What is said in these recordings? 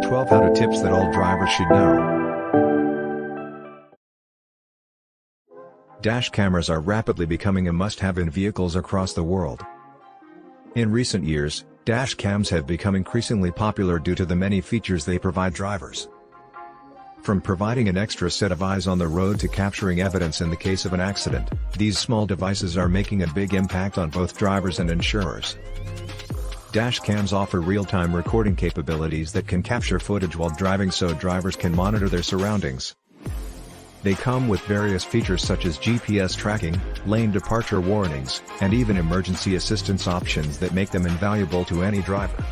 12 how-to tips that all drivers should know. Dash cameras are rapidly becoming a must-have in vehicles across the world. In recent years, dash cams have become increasingly popular due to the many features they provide drivers. From providing an extra set of eyes on the road to capturing evidence in the case of an accident, these small devices are making a big impact on both drivers and insurers. Dash cams offer real-time recording capabilities that can capture footage while driving so drivers can monitor their surroundings. They come with various features such as GPS tracking, lane departure warnings, and even emergency assistance options that make them invaluable to any driver.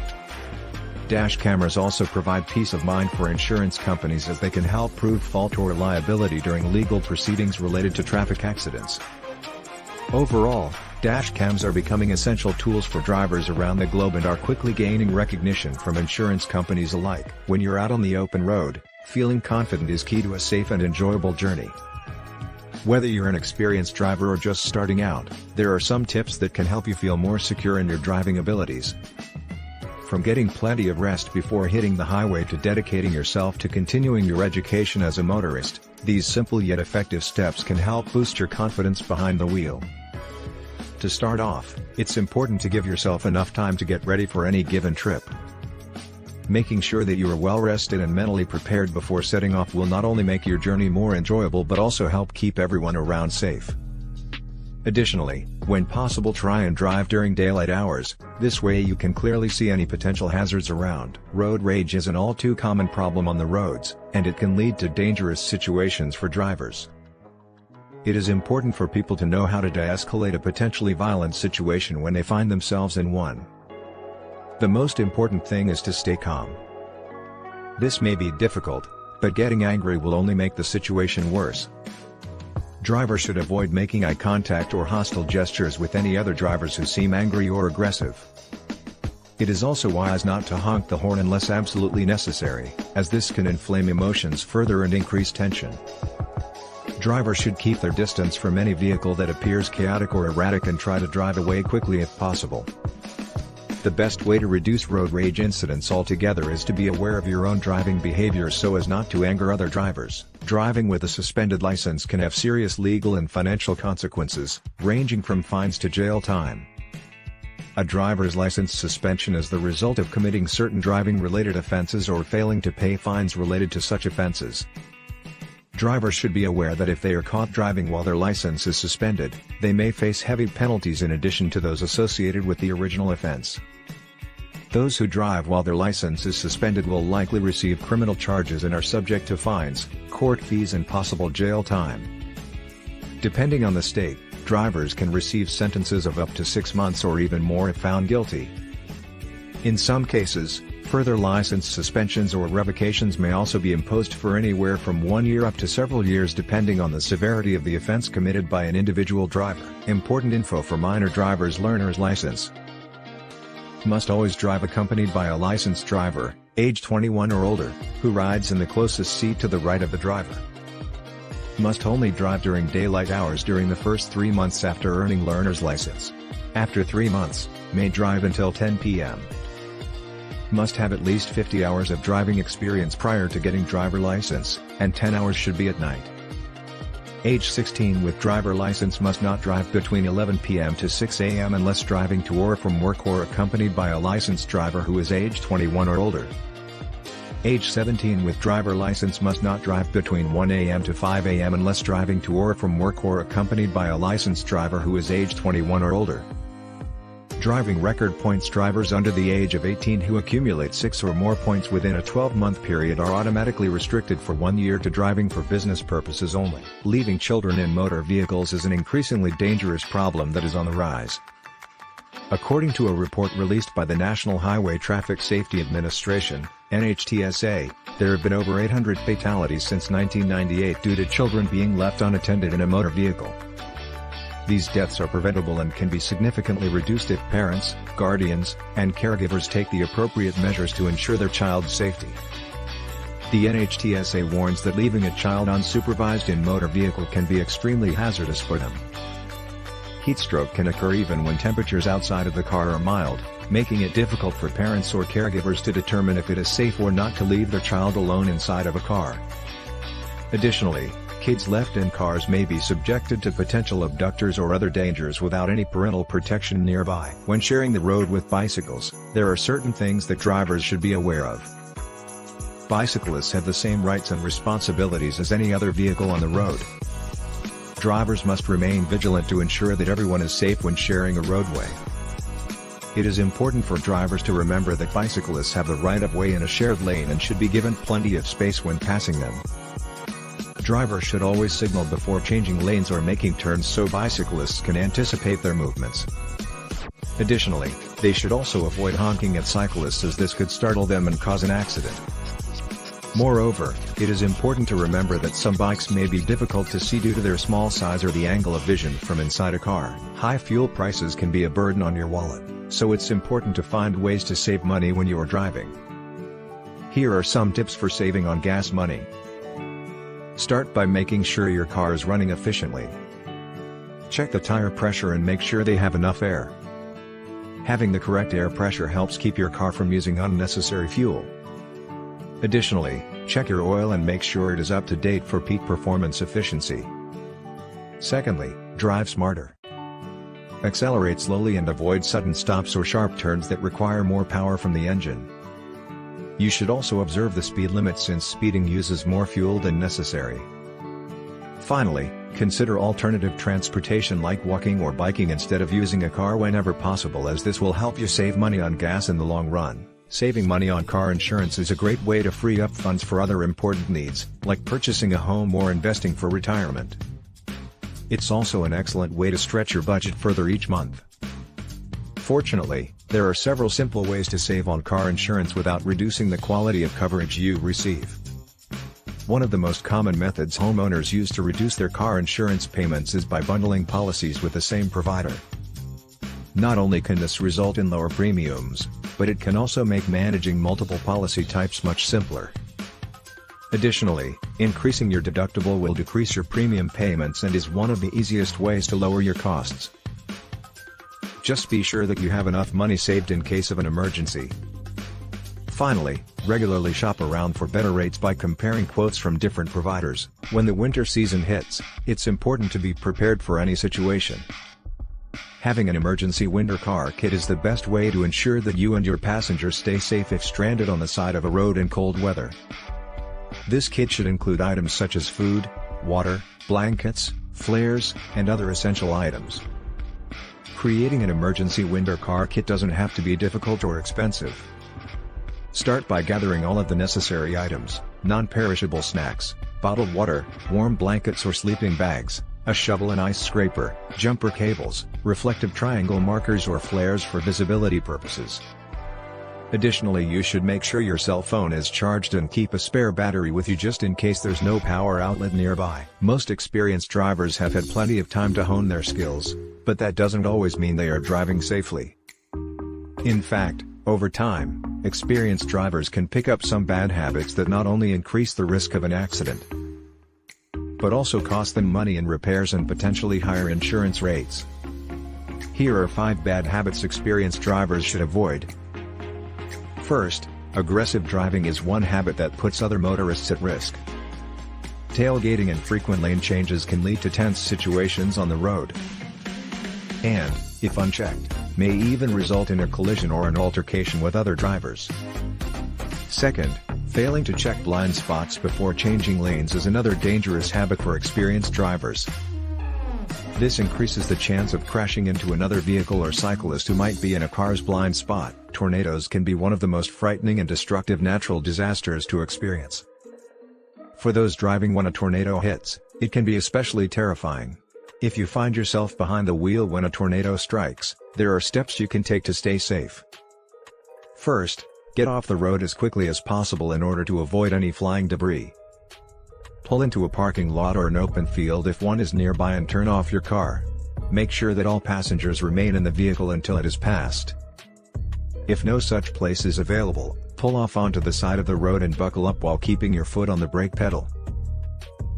Dash cameras also provide peace of mind for insurance companies as they can help prove fault or liability during legal proceedings related to traffic accidents. Overall, dash cams are becoming essential tools for drivers around the globe and are quickly gaining recognition from insurance companies alike. When you're out on the open road, feeling confident is key to a safe and enjoyable journey. Whether you're an experienced driver or just starting out, there are some tips that can help you feel more secure in your driving abilities. From getting plenty of rest before hitting the highway to dedicating yourself to continuing your education as a motorist, these simple yet effective steps can help boost your confidence behind the wheel. To start off, it's important to give yourself enough time to get ready for any given trip. Making sure that you are well rested and mentally prepared before setting off will not only make your journey more enjoyable but also help keep everyone around safe. Additionally, when possible, try and drive during daylight hours. This way you can clearly see any potential hazards around. Road rage is an all too common problem on the roads, and it can lead to dangerous situations for drivers. It is important for people to know how to de-escalate a potentially violent situation when they find themselves in one. The most important thing is to stay calm. This may be difficult, but getting angry will only make the situation worse. Drivers should avoid making eye contact or hostile gestures with any other drivers who seem angry or aggressive. It is also wise not to honk the horn unless absolutely necessary, as this can inflame emotions further and increase tension. Drivers should keep their distance from any vehicle that appears chaotic or erratic and try to drive away quickly if possible. The best way to reduce road rage incidents altogether is to be aware of your own driving behavior so as not to anger other drivers. Driving with a suspended license can have serious legal and financial consequences, ranging from fines to jail time. A driver's license suspension is the result of committing certain driving-related offenses or failing to pay fines related to such offenses. Drivers should be aware that if they are caught driving while their license is suspended, they may face heavy penalties in addition to those associated with the original offense. Those who drive while their license is suspended will likely receive criminal charges and are subject to fines, court fees and possible jail time. Depending on the state, drivers can receive sentences of up to 6 months or even more if found guilty. In some cases, further license suspensions or revocations may also be imposed for anywhere from 1 year up to several years depending on the severity of the offense committed by an individual driver. Important info for minor drivers: learner's license. Must always drive accompanied by a licensed driver, age 21 or older, who rides in the closest seat to the right of the driver. Must only drive during daylight hours during the first 3 months after earning learner's license. After 3 months, may drive until 10 p.m. Must have at least 50 hours of driving experience prior to getting driver license, and 10 hours should be at night. Age 16 with driver license must not drive between 11 p.m. to 6 a.m. unless driving to or from work or accompanied by a licensed driver who is age 21 or older. Age 17 with driver license must not drive between 1 a.m. to 5 a.m. unless driving to or from work or accompanied by a licensed driver who is age 21 or older. Driving record points: drivers under the age of 18 who accumulate 6 or more points within a 12-month period are automatically restricted for 1 year to driving for business purposes only. Leaving children in motor vehicles is an increasingly dangerous problem that is on the rise. According to a report released by the National Highway Traffic Safety Administration, NHTSA, there have been over 800 fatalities since 1998 due to children being left unattended in a motor vehicle. These deaths are preventable and can be significantly reduced if parents, guardians, and caregivers take the appropriate measures to ensure their child's safety. The NHTSA warns that leaving a child unsupervised in motor vehicle can be extremely hazardous for them. Heat stroke can occur even when temperatures outside of the car are mild, making it difficult for parents or caregivers to determine if it is safe or not to leave their child alone inside of a car. Additionally, kids left in cars may be subjected to potential abductors or other dangers without any parental protection nearby. When sharing the road with bicycles, there are certain things that drivers should be aware of. Bicyclists have the same rights and responsibilities as any other vehicle on the road. Drivers must remain vigilant to ensure that everyone is safe when sharing a roadway. It is important for drivers to remember that bicyclists have the right of way in a shared lane and should be given plenty of space when passing them. Drivers should always signal before changing lanes or making turns so bicyclists can anticipate their movements. Additionally, they should also avoid honking at cyclists, as this could startle them and cause an accident. Moreover, it is important to remember that some bikes may be difficult to see due to their small size or the angle of vision from inside a car. High fuel prices can be a burden on your wallet, so it's important to find ways to save money when you are driving. Here are some tips for saving on gas money. Start by making sure your car is running efficiently. Check the tire pressure and make sure they have enough air. Having the correct air pressure helps keep your car from using unnecessary fuel. Additionally, check your oil and make sure it is up to date for peak performance efficiency. Secondly, drive smarter. Accelerate slowly and avoid sudden stops or sharp turns that require more power from the engine. You should also observe the speed limit, since speeding uses more fuel than necessary. Finally, consider alternative transportation like walking or biking instead of using a car whenever possible, as this will help you save money on gas in the long run. Saving money on car insurance is a great way to free up funds for other important needs, like purchasing a home or investing for retirement. It's also an excellent way to stretch your budget further each month. Fortunately, there are several simple ways to save on car insurance without reducing the quality of coverage you receive. One of the most common methods homeowners use to reduce their car insurance payments is by bundling policies with the same provider. Not only can this result in lower premiums, but it can also make managing multiple policy types much simpler. Additionally, increasing your deductible will decrease your premium payments and is one of the easiest ways to lower your costs. Just be sure that you have enough money saved in case of an emergency. Finally, regularly shop around for better rates by comparing quotes from different providers. When the winter season hits, it's important to be prepared for any situation. Having an emergency winter car kit is the best way to ensure that you and your passengers stay safe if stranded on the side of a road in cold weather. This kit should include items such as food, water, blankets, flares, and other essential items. Creating an emergency winter car kit doesn't have to be difficult or expensive. Start by gathering all of the necessary items: non-perishable snacks, bottled water, warm blankets or sleeping bags, a shovel and ice scraper, jumper cables, reflective triangle markers or flares for visibility purposes. Additionally, you should make sure your cell phone is charged and keep a spare battery with you just in case there's no power outlet nearby. Most experienced drivers have had plenty of time to hone their skills, but that doesn't always mean they are driving safely. In fact, over time, experienced drivers can pick up some bad habits that not only increase the risk of an accident, but also cost them money in repairs and potentially higher insurance rates. Here are 5 bad habits experienced drivers should avoid. First, aggressive driving is one habit that puts other motorists at risk. Tailgating and frequent lane changes can lead to tense situations on the road, and, if unchecked, may even result in a collision or an altercation with other drivers. Second, failing to check blind spots before changing lanes is another dangerous habit for experienced drivers. This increases the chance of crashing into another vehicle or cyclist who might be in a car's blind spot. Tornadoes can be one of the most frightening and destructive natural disasters to experience. For those driving when a tornado hits, it can be especially terrifying. If you find yourself behind the wheel when a tornado strikes, there are steps you can take to stay safe. First, get off the road as quickly as possible in order to avoid any flying debris. Pull into a parking lot or an open field if one is nearby and turn off your car. Make sure that all passengers remain in the vehicle until it is passed. If no such place is available, pull off onto the side of the road and buckle up while keeping your foot on the brake pedal.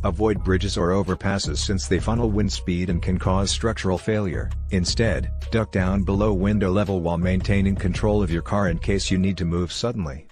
Avoid bridges or overpasses since they funnel wind speed and can cause structural failure. Instead, duck down below window level while maintaining control of your car in case you need to move suddenly.